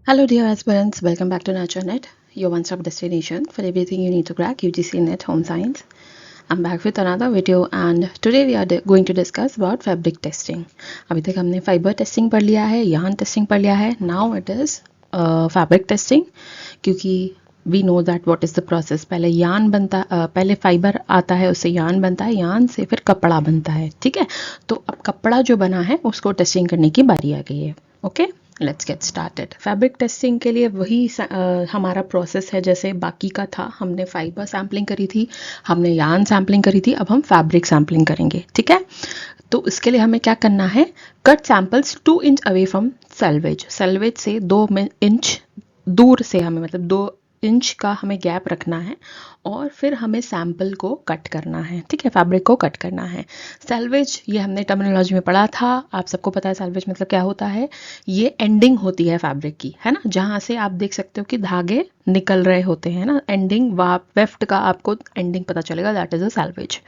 Hello, dear aspirants. Welcome back to NurtureNet, your one-stop destination for everything you need to crack UGC Net Home Science. I'm back with another video, and today we are going to discuss about fabric testing. अभी तक हमने fibre testing पढ़ लिया है, yarn testing पढ़ लिया है. Now it is fabric testing, क्योंकि we know that what is the process. पहले यान बनता पहले फाइबर आता है, उससे यान बनता है, यान से फिर कपड़ा बनता है. ठीक है, तो अब कपड़ा जो बना है उसको टेस्टिंग करने की बारी आ गई है. Okay, let's get started. Fabric testing के लिए वही हमारा प्रोसेस है जैसे बाकी का था. हमने फाइबर सैम्पलिंग करी थी, हमने यान सैम्पलिंग करी थी, अब हम फैब्रिक सैम्पलिंग करेंगे. ठीक है, तो इसके लिए हमें क्या करना है? Cut samples 2 inch away from salvage. Salvage से 2 इंच दूर से हमें, मतलब 2 इंच का हमें गैप रखना है और फिर हमें सैम्पल को कट करना है. ठीक है, फैब्रिक को कट करना है. सेल्वेज, ये हमने टर्मिनोलॉजी में पढ़ा था, आप सबको पता है सेल्वेज मतलब क्या होता है. ये एंडिंग होती है फैब्रिक की, है ना, जहाँ से आप देख सकते हो कि धागे निकल रहे होते हैं ना. एंडिंग वेफ्ट का आपको एंडिंग पता चलेगा, that is a selvage.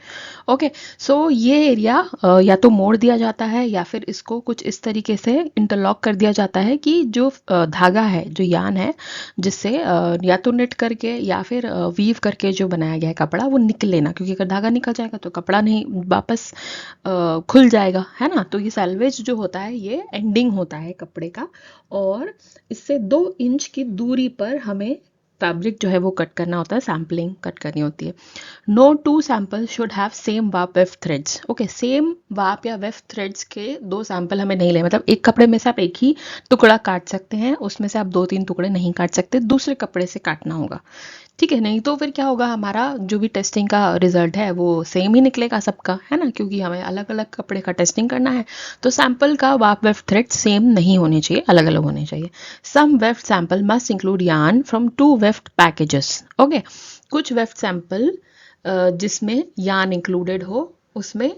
Okay, so ये एरिया या तो मोड़ दिया जाता है या फिर इसको कुछ इस तरीके से इंटरलॉक कर दिया जाता है कि जो धागा है, जो यान है, जिससे या तो नेट करके या फिर वीव करके जो बनाया गया है कपड़ा, वो निकले ना, क्योंकि अगर धागा निकल जाएगा तो कपड़ा नहीं वापस खुल जाएगा, है ना. तो ये सैल्वेज जो होता है ये एंडिंग होता है कपड़े का, और इससे 2 इंच की दूरी पर हमें फैब्रिक जो है वो कट करना होता है, सैम्पलिंग कट करनी होती है. No two sample should have same warp weft threads. Okay, same warp या वेफ्ट थ्रेड्स के 2 सैम्पल हमें नहीं ले, मतलब एक कपड़े में से आप एक ही टुकड़ा काट सकते हैं, उसमें से आप 2-3 टुकड़े नहीं काट सकते, दूसरे कपड़े से काटना होगा. ठीक है, नहीं तो फिर क्या होगा, हमारा जो भी टेस्टिंग का रिजल्ट है वो सेम ही निकलेगा सबका, है ना, क्योंकि हमें अलग अलग कपड़े का टेस्टिंग करना है. तो सैम्पल का वाप वेफ्ट थ्रेड सेम नहीं होने चाहिए, अलग अलग होने चाहिए. Some weft sample must include yarn from 2 weft packages. Okay, कुछ वेफ्ट सैम्पल जिसमें यार्न इंक्लूडेड हो, उसमें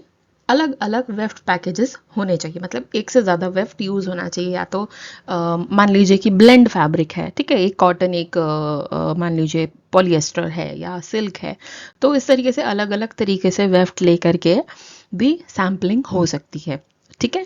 अलग अलग वेफ्ट पैकेजेस होने चाहिए, मतलब एक से ज़्यादा वेफ्ट यूज़ होना चाहिए. या तो मान लीजिए कि ब्लेंड फैब्रिक है, ठीक है, एक कॉटन, एक मान लीजिए पॉलिएस्टर है या सिल्क है, तो इस तरीके से अलग अलग तरीके से वेफ्ट ले करके भी सैम्पलिंग हो सकती है. ठीक है,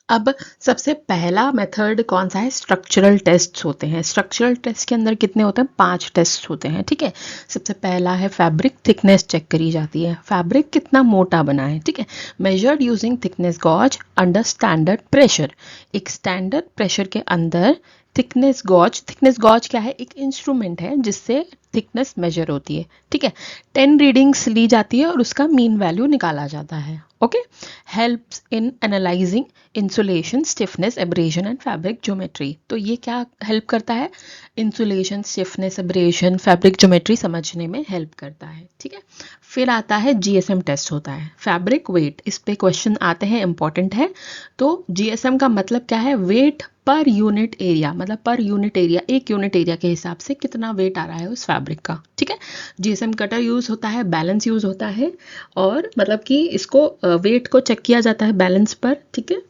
अब सबसे पहला मेथड कौन सा है? स्ट्रक्चरल टेस्ट होते हैं. स्ट्रक्चरल टेस्ट के अंदर कितने होते हैं? 5 टेस्ट होते हैं. ठीक है, सबसे पहला है फैब्रिक थिकनेस चेक करी जाती है. फैब्रिक कितना मोटा बना है. ठीक है, measured using thickness gauge under standard pressure. एक स्टैंडर्ड प्रेशर के अंदर थिकनेस गॉज. थिकनेस गॉज क्या है? एक इंस्ट्रूमेंट है जिससे थिकनेस मेजर होती है. ठीक है, 10 रीडिंग्स ली जाती है और उसका मीन वैल्यू निकाला जाता है. Okay, helps in analysing insulation, stiffness, abrasion and fabric geometry. तो ये क्या हेल्प करता है? Insulation, stiffness, abrasion, fabric geometry समझने में हेल्प करता है. ठीक है, फिर आता है जीएसएम टेस्ट होता है. फैब्रिक वेट, इस पे क्वेश्चन आते हैं, इंपॉर्टेंट है. तो जीएसएम का मतलब क्या है? वेट पर यूनिट एरिया, मतलब पर यूनिट एरिया, एक यूनिट एरिया के हिसाब से कितना वेट आ रहा है उस फैब्रिक का. ठीक है, जीएसएम कटर यूज होता है, बैलेंस यूज होता है, और मतलब कि इसको वेट को चेक किया जाता है बैलेंस पर. ठीक है,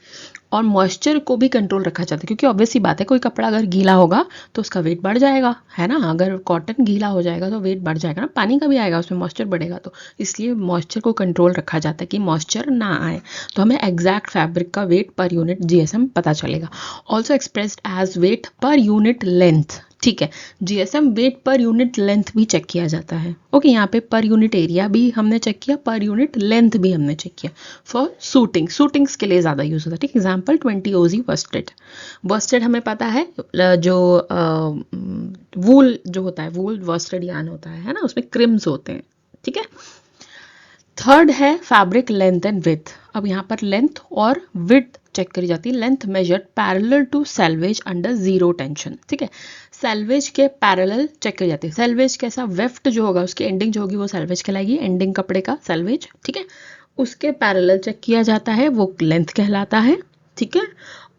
और मॉइस्चर को भी कंट्रोल रखा जाता है, क्योंकि ऑब्वियस सी बात है, कोई कपड़ा अगर गीला होगा तो उसका वेट बढ़ जाएगा, है ना. अगर कॉटन गीला हो जाएगा तो वेट बढ़ जाएगा ना, पानी का भी आएगा उसमें, मॉइस्चर बढ़ेगा, तो इसलिए मॉइस्चर को कंट्रोल रखा जाता है कि मॉइस्चर ना आए, तो हमें एग्जैक्ट फैब्रिक का वेट पर यूनिट जीएसएम पता चलेगा. Also expressed as weight per unit length. ठीक है, GSM weight per unit length भी चेक किया जाता है. ओके, यहाँ पे पर यूनिट एरिया भी हमने चेक किया, पर यूनिट लेंथ भी हमने चेक किया. फॉर सूटिंग, सूटिंग्स के लिए ज़्यादा यूज़ होता है. ठीक, एग्जाम्पल 20 ओजी वर्स्टेड. वर्स्टेड हमें पता है, जो वूल जो होता है, वूल वर्स्टेड यान होता है ना, उसमें क्रिम्स होते हैं. ठीक है, थर्ड है फैब्रिक लेंथ एंड विड्थ. अब यहाँ पर लेंथ और विड्थ चेक करी जाती है. Length measured parallel to selvage under zero tension. ठीक है, सेल्वेज के पैरेलल चेक करी जाती है. सेल्वेज कैसा? वेफ्ट जो होगा उसकी एंडिंग जो होगी वो सेल्वेज कहलाएगी, एंडिंग कपड़े का सेल्वेज. ठीक है, उसके पैरेलल चेक किया जाता है, वो लेंथ कहलाता है. ठीक है,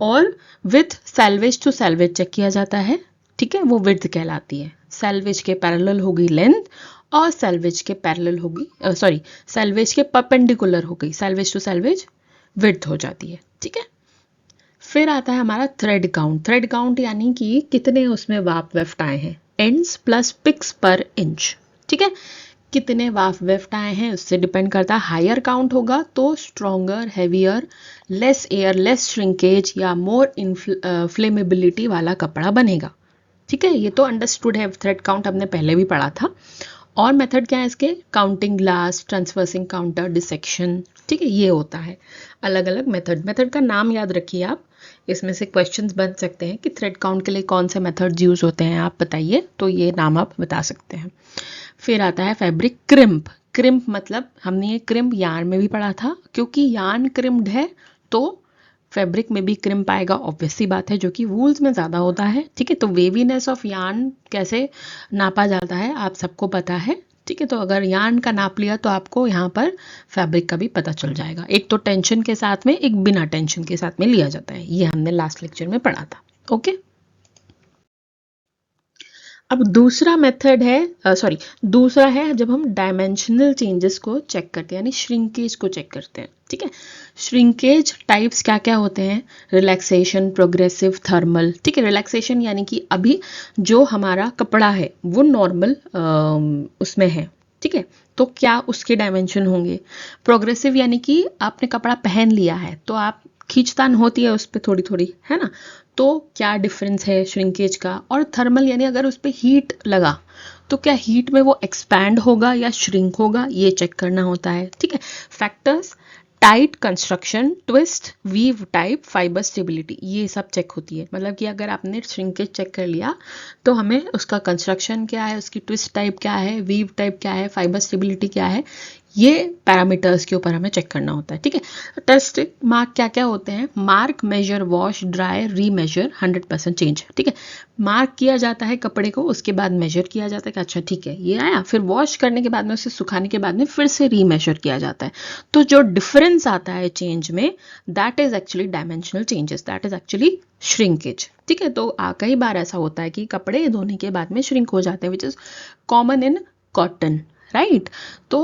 और with selvage to selvage check किया जाता है. ठीक है, वो विड्थ कहलाती है. सेल्वेज के पैरेलल होगी लेंथ, और सेल्वेज के पैरेलल होगी, सॉरी, सेल्वेज के परपेंडिकुलर हो गई, सेल्वेज टू सेल्वेज विड्थ हो जाती है. ठीक है, फिर आता है हमारा थ्रेड काउंट. थ्रेड काउंट यानी कि कितने उसमें वाप वेफ्ट आए हैं. एंड्स प्लस पिक्स पर इंच. ठीक है, कितने वाफ वेफ्ट आए हैं उससे डिपेंड करता है। हायर काउंट होगा तो stronger, heavier, less air, less shrinkage या मोर फ्लेमेबिलिटी वाला कपड़ा बनेगा। ठीक है, ये तो अंडरस्टूड है, थ्रेड काउंट हमने पहले भी पढ़ा था। और मेथड क्या है इसके, counting glass, traversing counter, dissection. ठीक है, ये होता है अलग अलग मेथड का नाम याद रखिए आप। इसमें से क्वेश्चंस बन सकते हैं कि थ्रेड काउंट के लिए कौन से मेथड्स यूज होते हैं, आप बताइए, तो ये नाम आप बता सकते हैं। फिर आता है फैब्रिक क्रिम्प। क्रिम्प मतलब हमने ये क्रिम्प यार्न में भी पढ़ा था, क्योंकि यार्न क्रिम्प्ड है तो फैब्रिक में भी क्रिम्प आएगा, ऑब्वियस सी बात है, जो कि वूल्स में ज़्यादा होता है। ठीक है, तो वेवीनेस ऑफ यार्न कैसे नापा जाता है आप सबको पता है। ठीक है, तो अगर यार्न का नाप लिया तो आपको यहाँ पर फैब्रिक का भी पता चल जाएगा। एक तो टेंशन के साथ में, एक बिना टेंशन के साथ में लिया जाता है, ये हमने लास्ट लेक्चर में पढ़ा था। ओके, अब दूसरा मेथड है, दूसरा है जब हम डायमेंशनल चेंजेस को चेक करते हैं, यानी श्रिंकेज को चेक करते हैं। ठीक है, श्रिंकेज टाइप्स क्या क्या होते हैं, रिलैक्सेशन, प्रोग्रेसिव, थर्मल। ठीक है, रिलैक्सेशन यानी कि अभी जो हमारा कपड़ा है वो नॉर्मल उसमें है। ठीक है, तो क्या उसके डायमेंशन होंगे। प्रोग्रेसिव यानी कि आपने कपड़ा पहन लिया है तो आप खींचतान होती है उस पर थोड़ी थोड़ी, है ना, तो क्या डिफरेंस है श्रिंकेज का। और थर्मल यानी अगर उस पर हीट लगा तो क्या हीट में वो एक्सपैंड होगा या श्रिंक होगा, ये चेक करना होता है। ठीक है, factors, tight construction, twist, weave type, fibre stability, ये सब चेक होती है। मतलब कि अगर आपने श्रिंकेज चेक कर लिया तो हमें उसका कंस्ट्रक्शन क्या है, उसकी ट्विस्ट टाइप क्या है, वीव टाइप क्या है, फाइबर स्टेबिलिटी क्या है, ये पैरामीटर्स के ऊपर हमें चेक करना होता है। ठीक है, टेस्ट मार्क क्या क्या होते हैं, मार्क, मेजर, वॉश, ड्राई, री मेजर, 100% चेंज। ठीक है, मार्क किया जाता है कपड़े को, उसके बाद मेजर किया जाता है कि अच्छा ठीक है ये आया, फिर वॉश करने के बाद में, उसे सुखाने के बाद में फिर से री मेजर किया जाता है। तो जो डिफरेंस आता है चेंज में, that is actually dimensional changes, that is actually shrinkage. ठीक है, तो कई बार ऐसा होता है कि कपड़े धोने के बाद में श्रिंक हो जाते हैं, which is common in cotton, right. तो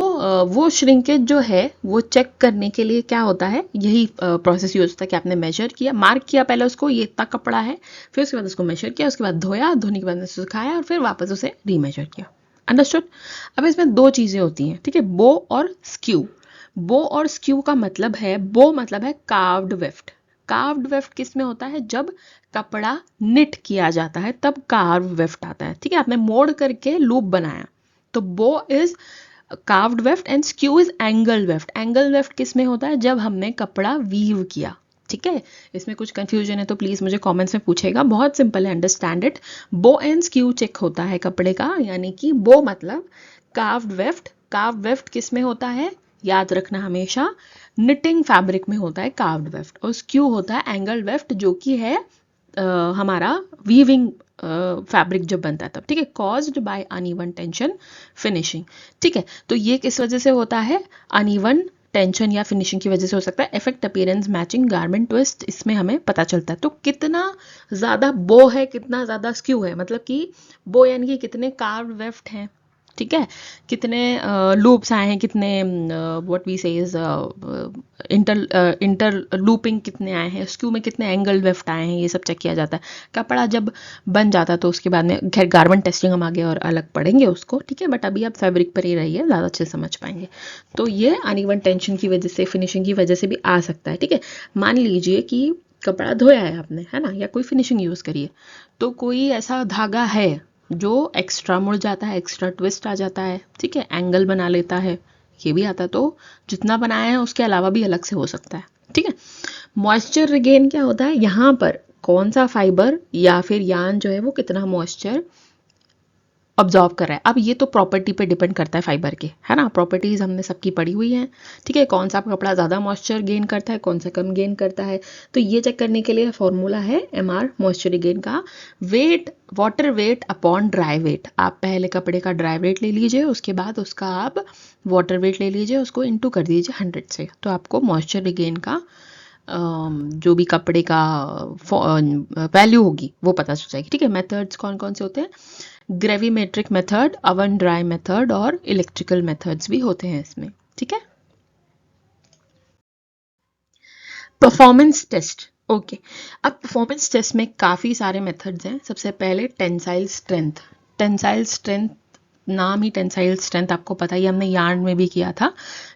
वो श्रिंकेज जो है वो चेक करने के लिए क्या होता है, यही प्रोसेस यूज होता है कि आपने मेजर किया, मार्क किया पहले उसको, ये इतना कपड़ा है, फिर उसके बाद उसको मेजर किया, उसके बाद धोया, धोने के बाद में सुखाया और फिर वापस उसे रीमेजर किया। अंडरस्टूड। अब इसमें दो चीजें होती हैं, ठीक है, बो और स्क्यू। बो और स्क्यू का मतलब है, बो मतलब है कार्व्ड वेफ्ट। कार्व्ड वेफ्ट किस में होता है, जब कपड़ा निट किया जाता है तब कार्व वेफ्ट आता है। ठीक है, आपने मोड़ करके लूप बनाया, तो बो is carved weft and skew is angle weft. Angle weft किस में होता है, जब हमने कपड़ा वीव किया। ठीक है, इसमें कुछ कंफ्यूजन है तो प्लीज मुझे कमेंट्स में पूछेगा, बहुत सिंपल है, understand it. Bow and skew check होता है कपड़े का, यानी कि बो मतलब कार्व्ड वेफ्ट। कार्व्ड वेफ्ट किस में होता है, याद रखना हमेशा, निटिंग फैब्रिक में होता है कार्व्ड वेफ्ट। और स्क्यू होता है एंगल वेफ्ट, जो कि है हमारा वीविंग फैब्रिक जब बनता है तब। ठीक है, caused by uneven tension finishing. ठीक है, तो ये किस वजह से होता है, अनइवन टेंशन या फिनिशिंग की वजह से हो सकता है। Effect, appearance, matching, garment twist, इसमें हमें पता चलता है। तो कितना ज्यादा बो है, कितना ज्यादा स्क्यू है, मतलब कि बो यानी कि कितने कार्व्ड वेफ्ट हैं, ठीक है, कितने लूप्स आए हैं, कितने व्हाट वी से इज इंटर लूपिंग कितने आए हैं, स्क्यू में कितने एंगल वेफ्ट आए हैं, ये सब चेक किया जाता है। कपड़ा जब बन जाता है तो उसके बाद में, खैर गारमेंट टेस्टिंग हम आगे और अलग पढ़ेंगे उसको, ठीक है, बट अभी आप फैब्रिक पर ही रहिए, ज़्यादा अच्छे समझ पाएंगे। तो ये अनइवन टेंशन की वजह से, फिनिशिंग की वजह से भी आ सकता है। ठीक है, मान लीजिए कि कपड़ा धोया है आपने, है ना, या कोई फिनिशिंग यूज़ करिए, तो कोई ऐसा धागा है जो एक्स्ट्रा मुड़ जाता है, एक्स्ट्रा ट्विस्ट आ जाता है, ठीक है, एंगल बना लेता है, ये भी आता है। तो जितना बनाया है उसके अलावा भी अलग से हो सकता है। ठीक है, मॉइस्चर रिगेन क्या होता है, यहाँ पर कौन सा फाइबर या फिर यार्न जो है वो कितना मॉइस्चर ऑब्जॉर्व कर रहा है। अब ये तो प्रॉपर्टी पे डिपेंड करता है फाइबर के, है ना, प्रॉपर्टीज हमने सबकी पढ़ी हुई हैं। ठीक है, कौन सा कपड़ा ज़्यादा मॉइस्चर गेन करता है, कौन सा कम गेन करता है, तो ये चेक करने के लिए फॉर्मूला है MR मॉइस्चर गेन का, weight, water weight upon dry weight. आप पहले कपड़े का ड्राई वेट ले लीजिए, उसके बाद उसका आप वाटर वेट ले लीजिए, उसको इंटू कर दीजिए 100 से, तो आपको मॉइस्चर रिगेन का जो भी कपड़े का वैल्यू होगी वो पता चल जाएगी। ठीक है, मेथड्स कौन कौन से होते हैं, gravimetric method, oven dry method और इलेक्ट्रिकल मेथड्स भी होते हैं इसमें। ठीक है, परफॉर्मेंस टेस्ट। ओके, अब परफॉर्मेंस टेस्ट में काफ़ी सारे मेथड्स हैं। सबसे पहले टेंसाइल स्ट्रेंथ। टेंसाइल स्ट्रेंथ नाम ही टेंसाइल स्ट्रेंथ, आपको पता ही, हमने यार्न में भी किया था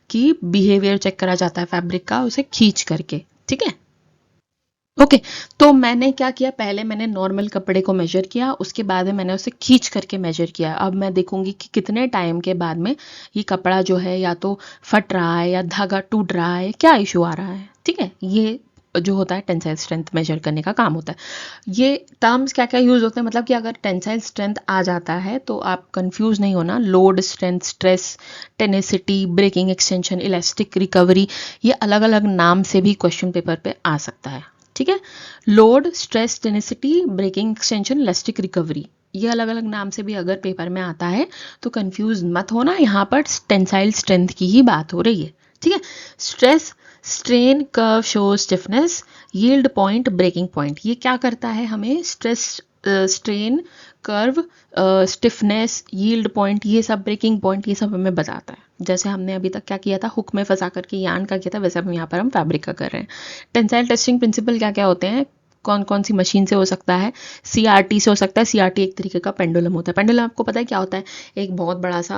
कि बिहेवियर चेक करा जाता है फैब्रिक का उसे खींच करके, ठीक है। ओके, तो मैंने क्या किया, पहले मैंने नॉर्मल कपड़े को मेजर किया, उसके बाद में मैंने उसे खींच करके मेजर किया। अब मैं देखूंगी कि कितने टाइम के बाद में ये कपड़ा जो है या तो फट रहा है या धागा टूट रहा है, क्या इशू आ रहा है, ठीक है। ये जो होता है टेंसाइल स्ट्रेंथ मेजर करने का काम होता है। ये टर्म्स क्या क्या यूज होते हैं, मतलब कि अगर टेंसाइल स्ट्रेंथ आ जाता है तो आप कंफ्यूज नहीं होना। Load strength, stress, tenacity, breaking extension, elastic recovery, ये अलग अलग नाम से भी क्वेश्चन पेपर पे आ सकता है, ठीक है। Load, stress, tenacity, breaking extension, elastic recovery, ये अलग अलग नाम से भी अगर पेपर में आता है तो कंफ्यूज मत होना, यहाँ पर टेंसाइल स्ट्रेंथ की ही बात हो रही है, ठीक है। Stress, strain, curve, show, stiffness, yield point, breaking point, ये क्या करता है हमें, stress, strain, curve, stiffness, yield point, ये सब ब्रेकिंग पॉइंट, ये सब हमें बताता है। जैसे हमने अभी तक क्या किया था, हुक में फंसा करके यार्न का किया था, वैसे हम यहाँ पर हम फैब्रिक का कर रहे हैं। टेंसाइल टेस्टिंग प्रिंसिपल क्या क्या होते हैं, कौन कौन सी मशीन से हो सकता है, सीआरटी से हो सकता है। सीआरटी एक तरीके का पेंडुलम होता है। पेंडुलम आपको पता है क्या होता है, एक बहुत बड़ा सा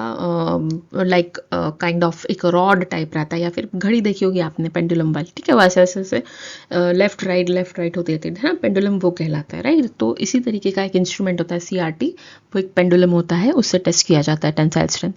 लाइक काइंड ऑफ एक रॉड टाइप रहता है, या फिर घड़ी देखी होगी आपने पेंडुलम वाली, ठीक है, वैसे वैसे वैसे लेफ्ट राइट होती रहती है ना, पेंडुलम वो कहलाता है, राइट। तो इसी तरीके का एक इंस्ट्रूमेंट होता है सीआरटी, वो एक पेंडुलम होता है, उससे टेस्ट किया जाता है टेंसाइल स्ट्रेंथ।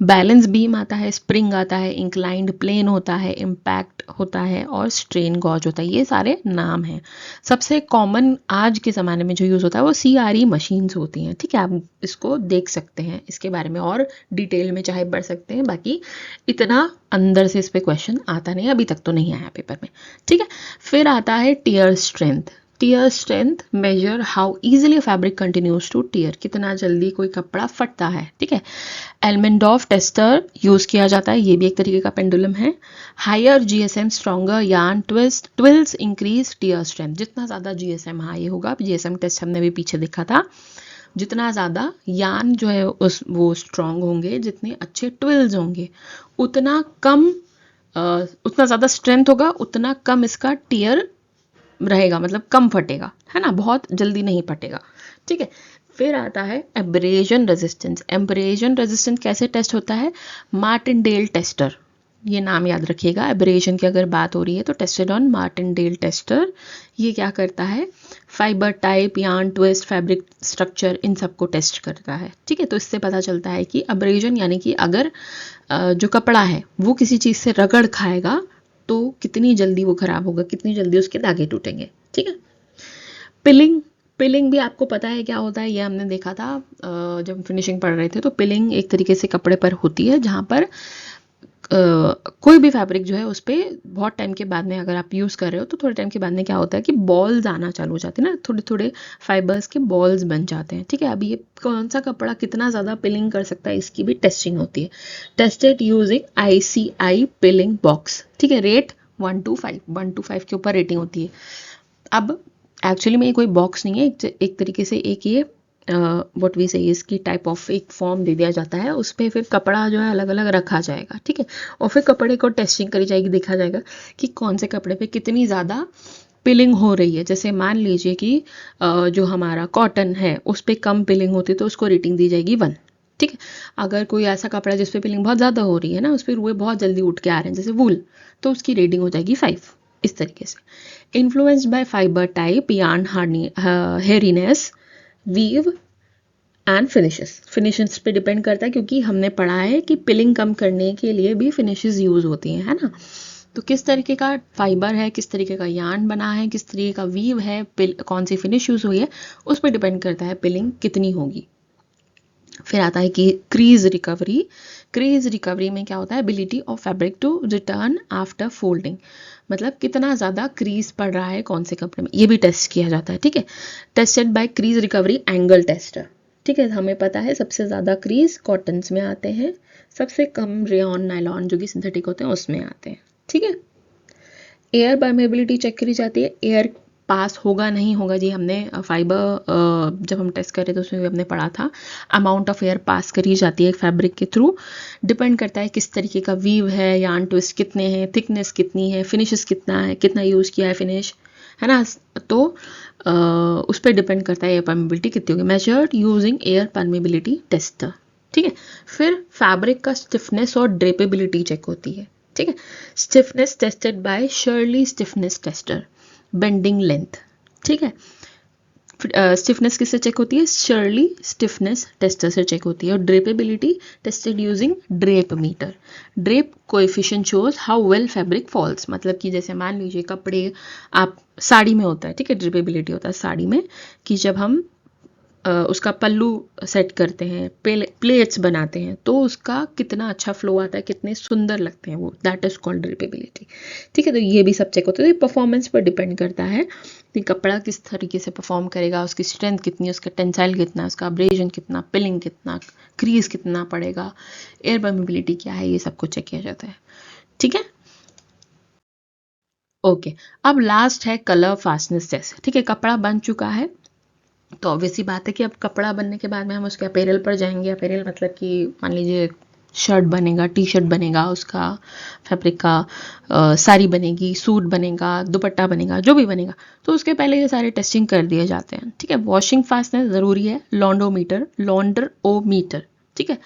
बैलेंस बीम आता है, स्प्रिंग आता है, इंक्लाइंड प्लेन होता है, इम्पैक्ट होता है और स्ट्रेन गॉज होता है, ये सारे नाम हैं। सबसे कॉमन आज के ज़माने में जो यूज़ होता है वो सीआरई मशीन्स होती हैं, ठीक है। आप इसको देख सकते हैं, इसके बारे में और डिटेल में चाहे पढ़ सकते हैं, बाकी इतना अंदर से इस पे क्वेश्चन आता नहीं, अभी तक तो नहीं आया पेपर में, ठीक है। फिर आता है tear strength. Tear strength measure how easily fabric continues to tear, कितना जल्दी कोई कपड़ा फटता है, ठीक है। एल्मेंडॉफ टेस्टर यूज किया जाता है, ये भी एक तरीके का पेंडुलम है। Higher GSM stronger yarn twist twills increase tear strength, जितना ज़्यादा जीएसएम हाई होगा, जीएसएम टेस्ट हमने भी पीछे देखा था, जितना ज़्यादा यार्न जो है उस वो स्ट्रॉन्ग होंगे, जितने अच्छे ट्विल्स होंगे, उतना कम उतना ज़्यादा स्ट्रेंथ होगा, उतना कम इसका टियर रहेगा, मतलब कम फटेगा, है ना, बहुत जल्दी नहीं फटेगा, ठीक है। फिर आता है एब्रेजन रेजिस्टेंस। एब्रेजन रेजिस्टेंस कैसे टेस्ट होता है, मार्टिनडेल टेस्टर, ये नाम याद रखिएगा। एब्रेजन की अगर बात हो रही है तो टेस्टेड ऑन मार्टिनडेल टेस्टर। ये क्या करता है, fibre type, yarn, twist, fabric structure, इन सबको टेस्ट करता है, ठीक है। तो इससे पता चलता है कि एब्रेजन यानी कि अगर जो कपड़ा है वो किसी चीज़ से रगड़ खाएगा तो कितनी जल्दी वो खराब होगा, कितनी जल्दी उसके धागे टूटेंगे, ठीक है। पिलिंग, पिलिंग भी आपको पता है क्या होता है, ये हमने देखा था जब फिनिशिंग पढ़ रहे थे। तो पिलिंग एक तरीके से कपड़े पर होती है जहाँ पर कोई भी फैब्रिक जो है उस पर बहुत टाइम के बाद में अगर आप यूज़ कर रहे हो तो थोड़े टाइम के बाद में क्या होता है कि बॉल्स आना चालू हो जाते हैं ना, थोड़े थोड़े फाइबर्स के बॉल्स बन जाते हैं, ठीक है। अब ये कौन सा कपड़ा कितना ज़्यादा पिलिंग कर सकता है, इसकी भी टेस्टिंग होती है। टेस्टेड यूजिंग ICI पिलिंग बॉक्स, ठीक है। रेट 1 to 5, 1 to 5 के ऊपर रेटिंग होती है। अब एक्चुअली में ये कोई बॉक्स नहीं है, एक तरीके से एक ये व्हाट वी से इसकी टाइप ऑफ एक फॉर्म दे दिया जाता है, उस पर फिर कपड़ा जो है अलग अलग रखा जाएगा, ठीक है। और फिर कपड़े को टेस्टिंग करी जाएगी, देखा जाएगा कि कौन से कपड़े पे कितनी ज़्यादा पिलिंग हो रही है। जैसे मान लीजिए कि जो हमारा कॉटन है उस पर कम पिलिंग होती है तो उसको रेटिंग दी जाएगी 1, ठीक है। अगर कोई ऐसा कपड़ा जिस पे पिलिंग बहुत ज़्यादा हो रही है ना, उस पर रुए बहुत जल्दी उठ के आ रहे हैं, जैसे वूल, तो उसकी रेटिंग हो जाएगी 5, इस तरीके से। Influenced by fibre type, yarn hairiness, weave and finishes पे डिपेंड करता है, क्योंकि हमने पढ़ा है कि पिलिंग कम करने के लिए भी फिनिशेस यूज होती हैं, है ना। तो किस तरीके का फाइबर है, किस तरीके का यार्न बना है, किस तरीके का वीव है, कौन सी फिनिश यूज हुई है, उस पर डिपेंड करता है पिलिंग कितनी होगी। फिर आता है कि क्रीज रिकवरी। क्रीज रिकवरी में क्या होता है, ability of fabric to return after folding, मतलब कितना ज़्यादा क्रीज पड़ रहा है कौन से कपड़े में, ये भी टेस्ट किया जाता है, ठीक है। Tested by crease recovery angle tester, ठीक है। हमें पता है सबसे ज़्यादा क्रीज कॉटन्स में आते हैं, सबसे कम रेयॉन, नायलॉन जो कि सिंथेटिक होते हैं उसमें आते हैं, ठीक है। एयर परमेबिलिटी चेक करी जाती है, एयर पास होगा नहीं होगा जी, हमने फाइबर जब हम टेस्ट कर रहे थे उसमें भी हमने पढ़ा था, अमाउंट ऑफ एयर पास करी जाती है फैब्रिक के थ्रू। डिपेंड करता है किस तरीके का वीव है, यार्न ट्विस्ट कितने हैं, थिकनेस कितनी है, फिनिशेस कितना है, कितना यूज़ किया है फिनिश, है ना। तो उस पर डिपेंड करता है एयर परमेबिलिटी कितनी होगी। Measured using air permeability tester, ठीक है। फिर फैब्रिक का स्टिफनेस और ड्रेपेबिलिटी चेक होती है, ठीक है। Stiffness tested by Shirley stiffness tester, bending length, ठीक है। स्टिफनेस किससे चेक होती है? शर्ली स्टिफनेस टेस्टर से चेक होती है। और drapeability tested using drape meter. Drape coefficient shows how well fabric falls, मतलब कि जैसे मान लीजिए कपड़े आप साड़ी में होता है, ठीक है, ड्रेपेबिलिटी होता है साड़ी में कि जब हम उसका पल्लू सेट करते हैं, प्लेट्स बनाते हैं, तो उसका कितना अच्छा फ्लो आता है, कितने सुंदर लगते हैं वो, दैट इज कॉल्ड ड्रेपेबिलिटी, ठीक है। तो ये भी सब चेक होता है। तो ये परफॉर्मेंस पर डिपेंड करता है कि कपड़ा किस तरीके से परफॉर्म करेगा, उसकी स्ट्रेंथ कितनी, उसका टेंसाइल कितना, उसका अब्रेजन कितना, पिलिंग कितना, क्रीज कितना पड़ेगा, एयर परमेबिलिटी क्या है, ये सब कुछ चेक किया जाता है, ठीक है। ओके, अब लास्ट है कलर फास्टनेस टेस्ट, ठीक है। कपड़ा बन चुका है तो ऑब्वियस सी बात है कि अब कपड़ा बनने के बाद में हम उसके अपैरल पर जाएंगे। अपैरल मतलब कि मान लीजिए शर्ट बनेगा, टी शर्ट बनेगा, उसका फैब्रिक का साड़ी बनेगी, सूट बनेगा, दुपट्टा बनेगा, जो भी बनेगा, तो उसके पहले ये सारे टेस्टिंग कर दिए जाते हैं, ठीक है। वॉशिंग फास्टनेस ज़रूरी है, लॉन्डर-ओ-मीटर, ठीक है।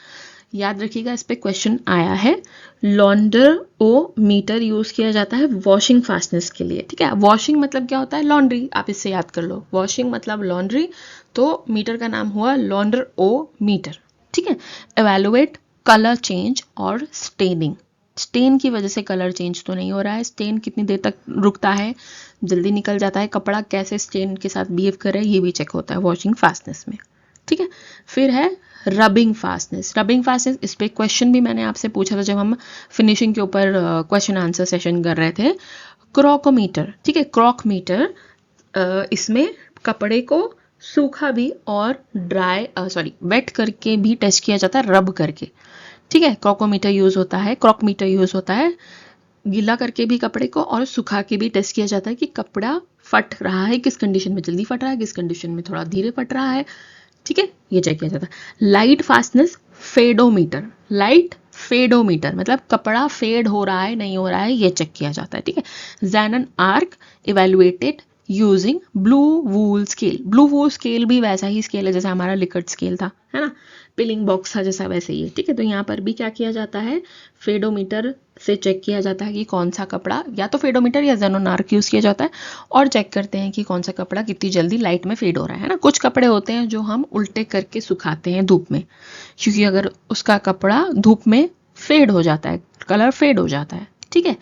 याद रखिएगा, इस पे क्वेश्चन आया है। लॉन्डर ओ मीटर यूज किया जाता है वॉशिंग फास्टनेस के लिए, ठीक है। वॉशिंग मतलब क्या होता है? लॉन्ड्री, आप इससे याद कर लो, वॉशिंग मतलब लॉन्ड्री, तो मीटर का नाम हुआ लॉन्डर ओ मीटर, ठीक है। एवेलुएट कलर चेंज और स्टेनिंग, स्टेन की वजह से कलर चेंज तो नहीं हो रहा है, स्टेन कितनी देर तक रुकता है, जल्दी निकल जाता है, कपड़ा कैसे स्टेन के साथ बिहेव कर रहा है, ये भी चेक होता है वॉशिंग फास्टनेस में, ठीक है। फिर है रबिंग फास्टनेस। रबिंग फास्टनेस, इस पे क्वेश्चन भी मैंने आपसे पूछा था जब हम फिनिशिंग के ऊपर क्वेश्चन आंसर सेशन कर रहे थे। क्रॉकोमीटर, ठीक है, क्रॉकमीटर, इसमें कपड़े को सूखा भी और ड्राई वेट करके भी टेस्ट किया जाता है, रब करके, ठीक है। क्रॉकोमीटर यूज होता है, क्रॉकमीटर यूज होता है गीला करके भी कपड़े को और सुखा के भी टेस्ट किया जाता है कि कपड़ा फट रहा है, किस कंडीशन में जल्दी फट रहा है, किस कंडीशन में थोड़ा धीरे फट रहा है, ठीक है, ये चेक किया जाता है। लाइट फास्टनेस फेडोमीटर, लाइट फेडोमीटर मतलब कपड़ा फेड हो रहा है नहीं हो रहा है, ये चेक किया जाता है, ठीक है। जैनन आर्क इवेलुएटेड यूजिंग ब्लू वूल स्केल। ब्लू वूल स्केल भी वैसा ही स्केल है जैसा हमारा लिकर्ट स्केल था, है ना, पिलिंग बॉक्स था जैसा, वैसे ही है, ठीक है। तो यहाँ पर भी क्या किया जाता है, फेडोमीटर से चेक किया जाता है कि कौन सा कपड़ा, या तो फेडोमीटर या ज़ेनोन आर्क यूज़ किया जाता है, और चेक करते हैं कि कौन सा कपड़ा कितनी जल्दी लाइट में फेड हो रहा है ना। कुछ कपड़े होते हैं जो हम उल्टे करके सुखाते हैं धूप में, क्योंकि अगर उसका कपड़ा धूप में फेड हो जाता है, कलर फेड हो जाता है, ठीक है,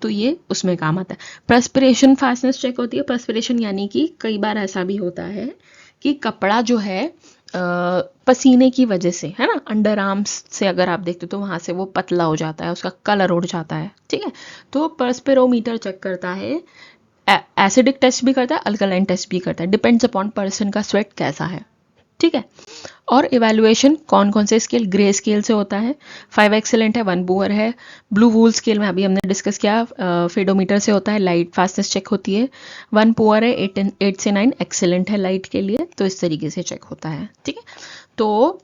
तो ये उसमें काम आता है। पर्सपिरेशन फास्टनेस चेक होती है। पर्सपिरेशन यानी कि कई बार ऐसा भी होता है कि कपड़ा जो है पसीने की वजह से, है ना, अंडर आर्म्स से अगर आप देखते हो तो वहाँ से वो पतला हो जाता है, उसका कलर उड़ जाता है, ठीक है। तो पर्सपिरोमीटर चेक करता है, एसिडिक टेस्ट भी करता है, अल्कलाइन टेस्ट भी करता है, डिपेंड्स अपॉन पर्सन का स्वेट कैसा है, ठीक है। और इवैल्यूएशन कौन कौन से स्केल, ग्रे स्केल से होता है, 5 एक्सेलेंट है, 1 पुअर है। ब्लू वूल स्केल में अभी हमने डिस्कस किया, फेडोमीटर से होता है, लाइट फास्टनेस चेक होती है, 1 पुअर है, 8 से 9 एक्सेलेंट है लाइट के लिए, तो इस तरीके से चेक होता है, ठीक है। तो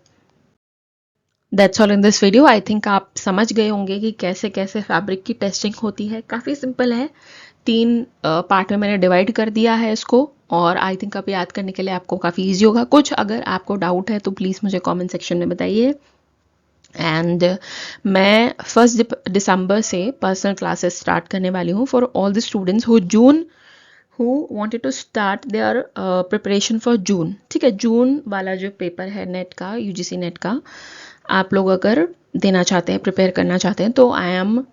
that's all in this video. I think आप समझ गए होंगे कि कैसे कैसे फैब्रिक की टेस्टिंग होती है। काफ़ी सिंपल है, 3 पार्ट में मैंने डिवाइड कर दिया है इसको, और आई थिंक अब याद करने के लिए आपको काफ़ी ईजी होगा। कुछ अगर आपको डाउट है तो प्लीज़ मुझे कमेंट सेक्शन में बताइए। एंड मैं 1 दिसंबर से पर्सनल क्लासेस स्टार्ट करने वाली हूँ for all the students who wanted to start their preparation for June, ठीक है। जून वाला जो पेपर है नेट का, यूजीसी नेट का, आप लोग अगर देना चाहते हैं, प्रिपेयर करना चाहते हैं, तो I am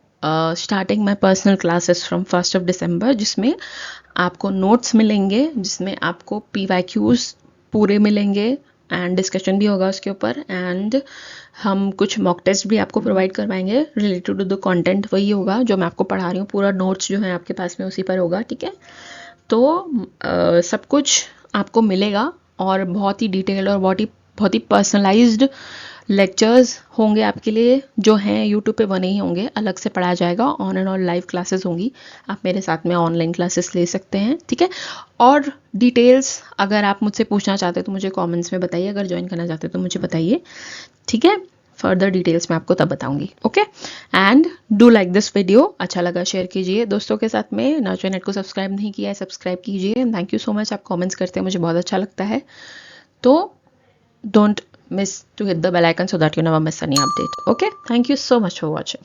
starting my personal classes from 1 दिसंबर, जिसमें आपको नोट्स मिलेंगे, जिसमें आपको PYQs पूरे मिलेंगे एंड डिस्कशन भी होगा उसके ऊपर, एंड हम कुछ मॉक टेस्ट भी आपको प्रोवाइड करवाएंगे रिलेटेड टू द कंटेंट, वही होगा जो मैं आपको पढ़ा रही हूँ, पूरा नोट्स जो है आपके पास में उसी पर होगा, ठीक है। तो सब कुछ आपको मिलेगा, और बहुत ही डिटेल और बहुत ही पर्सनलाइज्ड लेक्चर्स होंगे आपके लिए, जो हैं यूट्यूब पे वो नहीं होंगे, अलग से पढ़ाया जाएगा, on and on live classes होंगी, आप मेरे साथ में ऑनलाइन क्लासेस ले सकते हैं, ठीक है। और डिटेल्स अगर आप मुझसे पूछना चाहते हैं तो मुझे कमेंट्स में बताइए, अगर ज्वाइन करना चाहते हैं तो मुझे बताइए, ठीक है। फर्दर डिटेल्स मैं आपको तब बताऊंगी, okay. And do like this video, अच्छा लगा शेयर कीजिए दोस्तों के साथ में। नर्चर नेट को सब्सक्राइब नहीं किया है, सब्सक्राइब कीजिए। थैंक यू सो मच, आप कमेंट्स करते हैं, मुझे बहुत अच्छा लगता है। तो don't miss to hit the bell icon so that you never miss any update. Okay, thank you so much for watching.